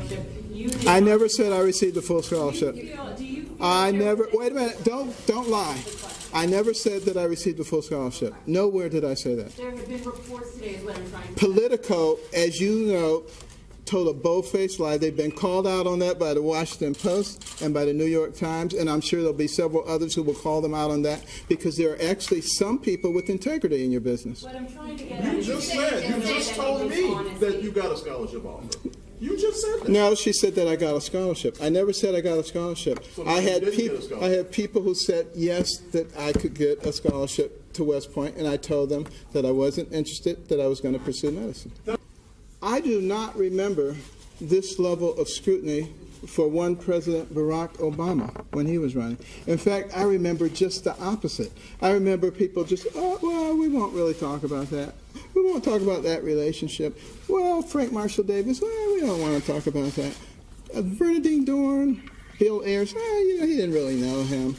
scholarship. You did I not. never said I received a full scholarship. Do you feel I there never, was wait a minute, don't lie. I never said that I received a full scholarship. Nowhere did I say that. There have been reports today is what I'm trying to say. Politico, as you know, told a bold-faced lie. They've been called out on that by the Washington Post and by the New York Times, and I'm sure there'll be several others who will call them out on that, because there are actually some people with integrity in your business. What I'm trying to get You at is just told me that you got a scholarship offer. You just said that. No, she said that I got a scholarship. I never said I got a scholarship. So I you had didn't get a people. I scholarship. had people who said yes, that I could get a scholarship to West Point, and I told them that I wasn't interested, that I was going to pursue medicine. I do not remember this level of scrutiny for one President Barack Obama when he was running. In fact, I remember just the opposite. I remember people just, oh, well, we won't really talk about that. We won't talk about that relationship. Well, Frank Marshall Davis, well, we don't want to talk about that. Bernadine Dorn, Bill Ayers, he didn't really know him.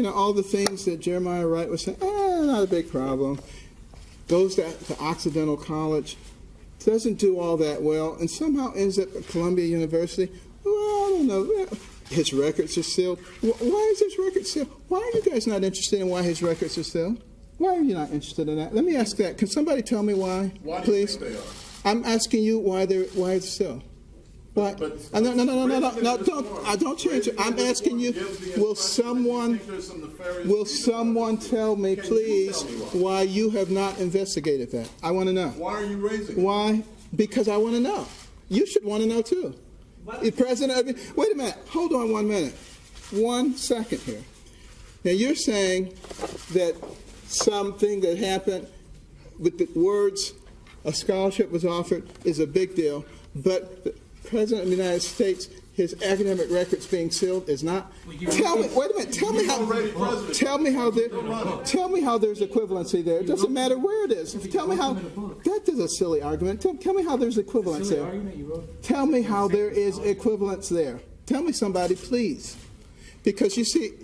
All the things that Jeremiah Wright was saying, not a big problem. Goes to Occidental College, doesn't do all that well, and somehow ends up at Columbia University. Well, I don't know. His records are sealed. Why is his record sealed? Why are you guys not interested in why his records are sealed? Why are you not interested in that? Let me ask that. Can somebody tell me why, Why do please? you think they are? I'm asking you why it's sealed. Why? No, don't change it. I'm asking you, will someone tell me, please, why you have not investigated that? I want to know. Why are you raising it? Why? Because I want to know. You should want to know, too. The president, wait a minute. Hold on 1 minute. 1 second here. Now, you're saying that something that happened with the words, a scholarship was offered, is a big deal, but the President of the United States, his academic records being sealed is not. Tell me, wait a minute. Tell me how there's equivalency there. It doesn't matter where it is. Tell me how. That is a silly argument. Tell me how there's equivalence there. Tell me how there is equivalence there. Tell me, somebody, please. Because you see,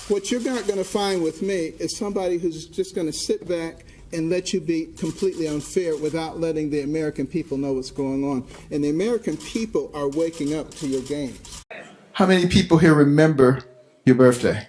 what you're not going to find with me is somebody who's just going to sit back and let you be completely unfair without letting the American people know what's going on. And the American people are waking up to your games. How many people here remember your birthday?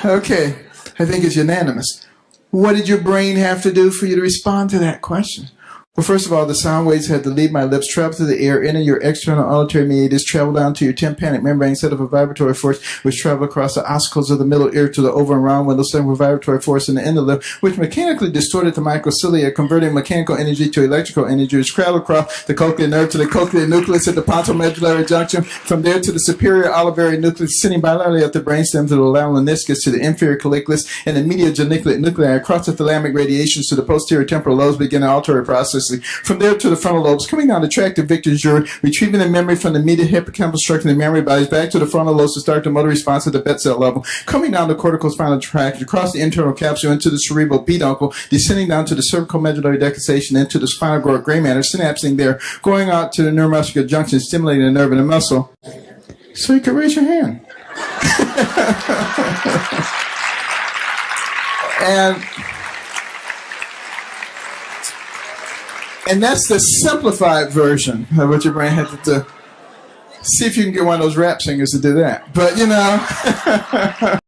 Okay, I think it's unanimous. What did your brain have to do for you to respond to that question? Well, first of all, the sound waves had to leave my lips, travel through the air, enter your external auditory meatus, travel down to your tympanic membrane, set up a vibratory force, which travel across the ossicles of the middle ear to the over and round window, set up a vibratory force in the inner lip, which mechanically distorted the microcilia, converting mechanical energy to electrical energy, which traveled across the cochlear nerve to the cochlear nucleus at the pontomedullary junction, from there to the superior olivary nucleus, sitting bilaterally at the brainstem to the laminiskis, to the inferior colliculus, and the medial geniculate nuclei, across the thalamic radiations to the posterior temporal lobes, beginning auditory process. From there to the frontal lobes, coming down the tract of Victor's jury, retrieving the memory from the medial hippocampal structure of the memory bodies back to the frontal lobes to start the motor response at the bet cell level, coming down the cortical spinal tract, across the internal capsule into the cerebral peduncle, descending down to the cervical medullary decusation, into the spinal cord gray matter, synapsing there, going out to the neuromuscular junction, stimulating the nerve and the muscle. So you can raise your hand. And that's the simplified version of what your brain had to do. See if you can get one of those rap singers to do that. But,